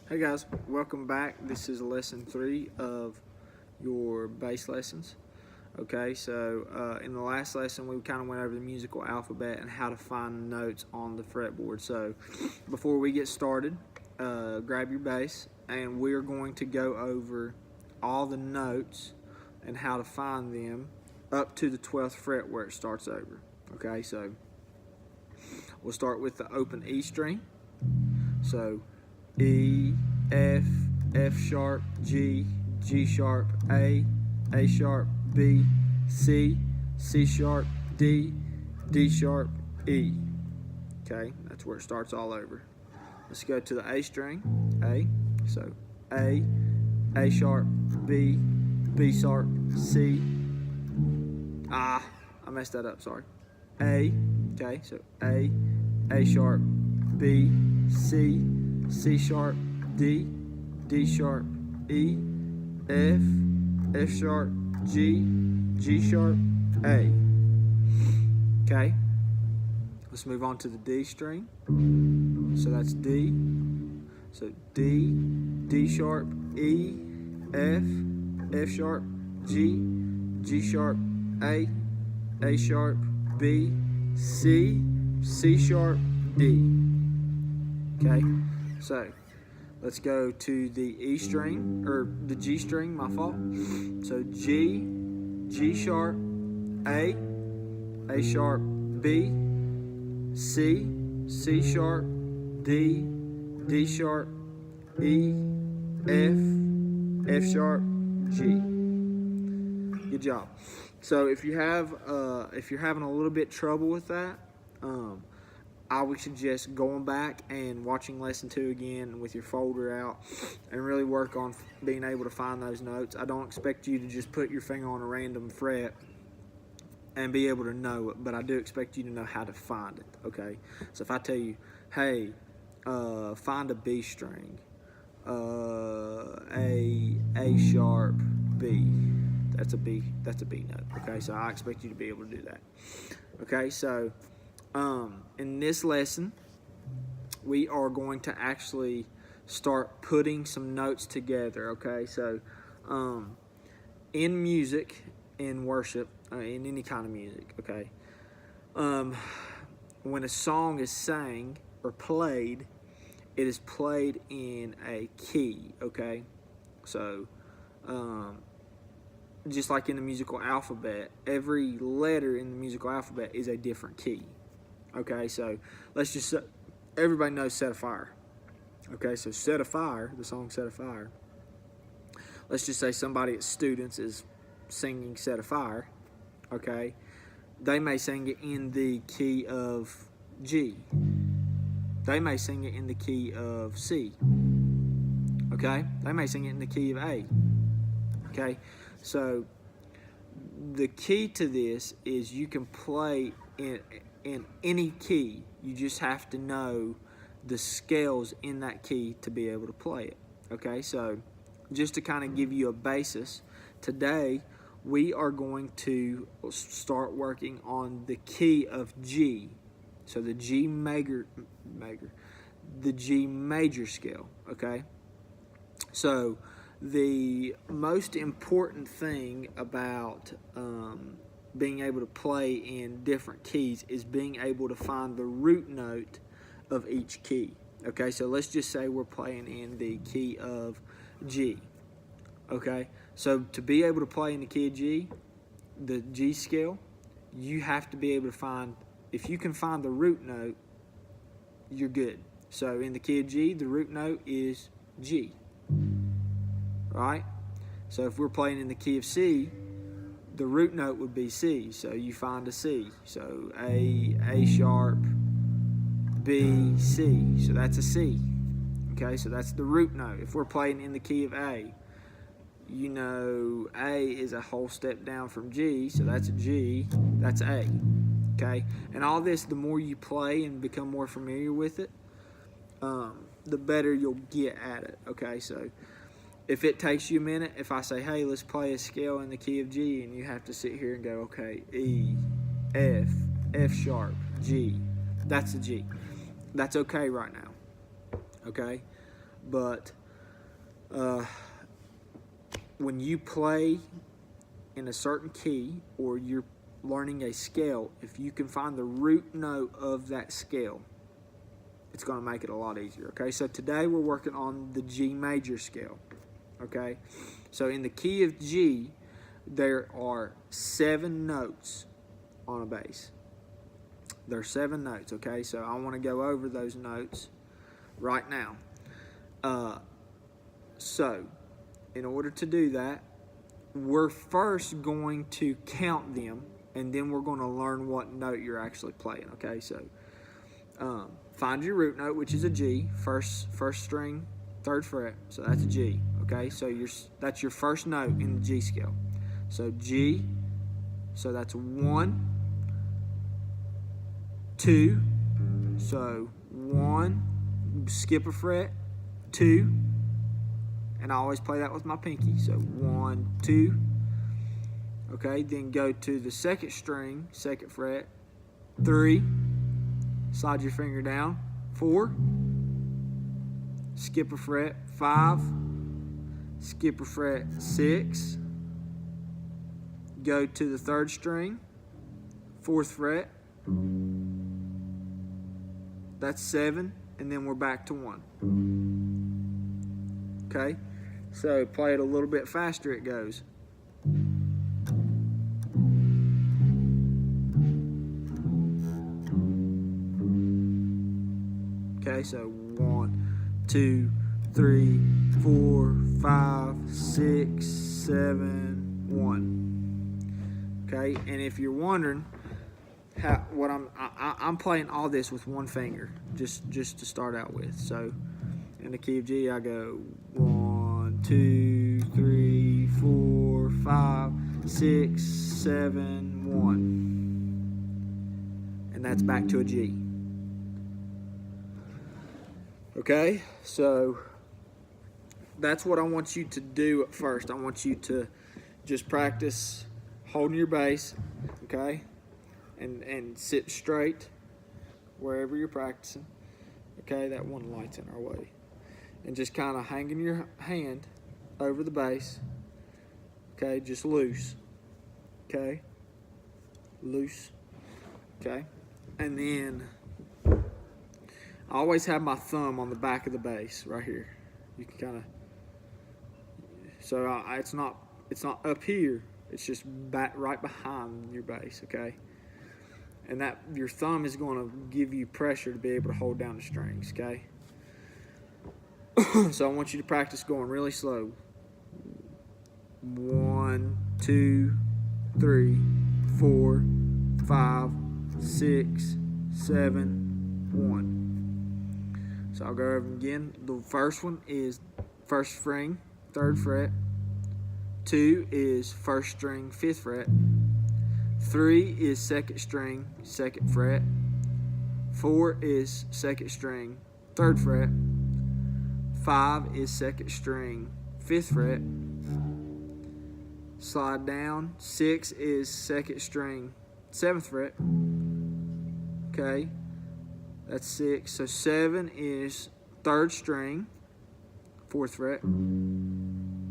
Hey guys, welcome back. This is lesson 3 of your bass lessons. Okay, so in the last lesson we kind of went over the musical alphabet and how to find notes on the fretboard. So before we get started, grab your bass and we're going to go over all the notes and how to find them up to the 12th fret where it starts over. Okay, so we'll start with the open E string. So E, F, F sharp, G, G sharp, A sharp, B, C, C sharp, D, D sharp, E. Okay, that's where it starts all over. Let's go to the A string, A. So A sharp, B, B sharp, C. I messed that up, sorry. A, okay, so A sharp, B, C, C sharp, D, D sharp, E, F, F sharp, G, G sharp, A. Okay, let's move on to the D string. So that's D. So D, D sharp, E, F, F sharp, G, G sharp, A sharp, B, C, C sharp, D. Okay, so let's go to the E string, or the G string, my fault. So G, G sharp, A sharp, B, C, C sharp, D, D sharp, E, F sharp, G. Good job. So if you're having a little bit trouble with that, I would suggest going back and watching lesson 2 again with your folder out and really work on being able to find those notes. I don't expect you to just put your finger on a random fret and be able to know it, but I do expect you to know how to find it, okay? So if I tell you, hey, find a B string, A sharp, B, that's a B note, okay? So I expect you to be able to do that, okay? So in this lesson, we are going to actually start putting some notes together, okay? So in music, in worship, in any kind of music, okay, when a song is sang or played, it is played in a key, okay? So just like in the musical alphabet, every letter in the musical alphabet is a different key. Okay, so let's just, everybody knows Set Afire. Okay, so Set Afire, the song Set Afire. Let's just say somebody at Students is singing Set Afire. Okay, they may sing it in the key of G. They may sing it in the key of C. Okay, they may sing it in the key of A. Okay, so the key to this is you can play in any key. You just have to know the scales in that key to be able to play it. Okay, so just to kind of give you a basis, today we are going to start working on the key of G. So the G major scale, okay? So the most important thing about being able to play in different keys is being able to find the root note of each key. Okay, so let's just say we're playing in the key of G. Okay, so to be able to play in the key of G, the G scale, you have to be able to find, if you can find the root note, you're good. So in the key of G, the root note is G, right? So if we're playing in the key of C, the root note would be C, so you find a C. So A sharp, B, C, so that's a C. Okay, so that's the root note. If we're playing in the key of A, you know A is a whole step down from G, so that's a G, that's A. Okay, and all this, the more you play and become more familiar with it, the better you'll get at it. Okay, so if it takes you a minute, if I say, hey, let's play a scale in the key of G, and you have to sit here and go, okay, E, F sharp, G, that's a G. That's okay right now, okay? but when you play in a certain key or you're learning a scale, if you can find the root note of that scale, it's going to make it a lot easier. Okay, so today we're working on the G major scale. Okay, so in the key of G, there are 7 notes on a bass. There are 7 notes. Okay, so I want to go over those notes right now. So in order to do that, we're first going to count them, and then we're going to learn what note you're actually playing. Okay, so find your root note, which is a G, first string, 3rd fret, so that's a G. Okay, so that's your first note in the G scale. So G, so that's 1, 2, so 1, skip a fret, 2, and I always play that with my pinky, so 1, 2. Okay, then go to the 2nd string, 2nd fret, 3, slide your finger down, 4, skip a fret, 5, skip a fret, 6, go to the 3rd string, 4th fret, that's 7, and then we're back to 1. Okay, so play it a little bit faster, it goes. Okay, so 1, 2, 3, 4, 5, 6, 7, 1. Okay, and if you're wondering what I'm playing all this with one finger, just to start out with. So in the key of G, I go 1, 2, 3, 4, 5, 6, 7, 1, and that's back to a G. Okay, so that's what I want you to do at first. I want you to just practice holding your bass, okay, and sit straight wherever you're practicing. Okay, that one light's in our way. And just kind of hanging your hand over the bass. Okay, just loose. Okay, loose. Okay, and then I always have my thumb on the back of the bass right here. You can kind of, so it's not up here. It's just back right behind your bass. Okay, and that your thumb is going to give you pressure to be able to hold down the strings. Okay, so I want you to practice going really slow. 1, 2, 3, 4, 5, 6, 7, 1. So I'll go over them again. The first one is 1st string, 3rd fret. 2 is 1st string, 5th fret. 3 is 2nd string, 2nd fret. 4 is 2nd string, 3rd fret. 5 is 2nd string, 5th fret. Slide down. 6 is 2nd string, 7th fret. Okay, that's 6. So 7 is 3rd string, 4th fret.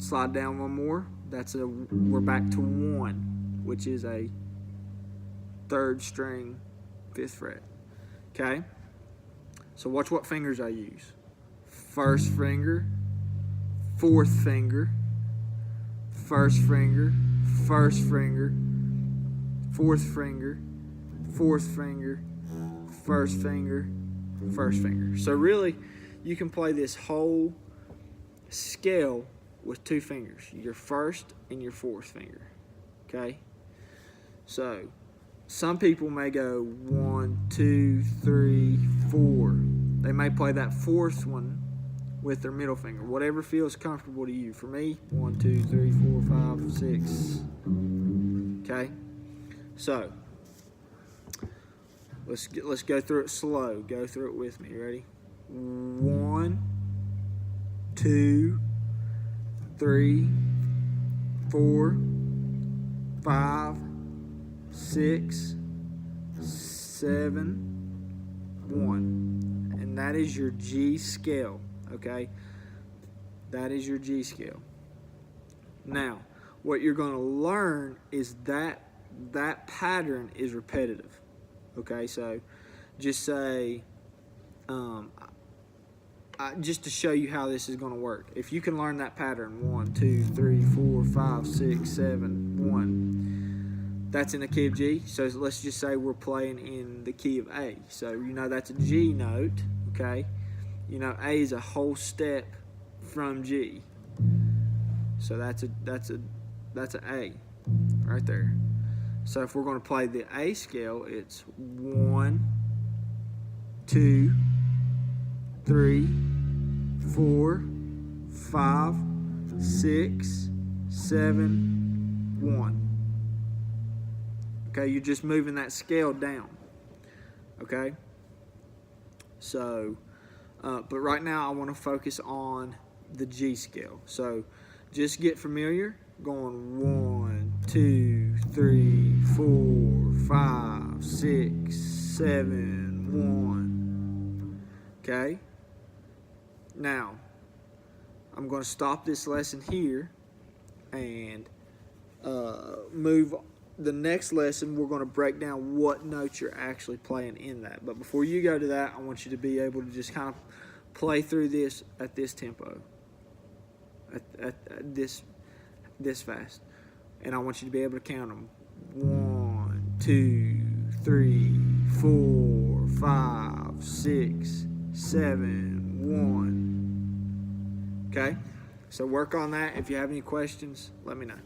Slide down one more. We're back to 1, which is a 3rd string, 5th fret. Okay, so watch what fingers I use. 1st finger, 4th finger, 1st finger, 1st finger, 4th finger, 4th finger, 1st finger, 1st finger. So really, you can play this whole scale with 2 fingers, your 1st and your 4th finger. Okay, so some people may go 1, 2, 3, 4. They may play that 4th one with their middle finger, whatever feels comfortable to you. For me, 1, 2, 3, 4, 5, 6. Okay, so let's go through it slow. Go through it with me. Ready? 1, 2, 3, 4, 5, 6, 7, 1. And that is your G scale. Okay, That is your G scale. Now, what you're going to learn is that pattern is repetitive. Okay, so just say, just to show you how this is going to work. If you can learn that pattern, 1, 2, 3, 4, 5, 6, 7, 1. That's in the key of G. So let's just say we're playing in the key of A. So you know that's a G note. Okay, you know A is a whole step from G. So that's an A right there. So if we're going to play the A scale, it's 1, 2, 3, 4, 5, 6, 7, 1. Okay, you're just moving that scale down. Okay? So, but right now I want to focus on the G scale. So just get familiar going 1, 2, 3, 4, 5, 6, 7, 1. Okay? Now, I'm going to stop this lesson here and move the next lesson. We're going to break down what notes you're actually playing in that. But before you go to that, I want you to be able to just kind of play through this at this tempo, at this fast. And I want you to be able to count them. 1, 2, 3, 4, 5, 6, 7, 1. Okay? So work on that. If you have any questions, let me know.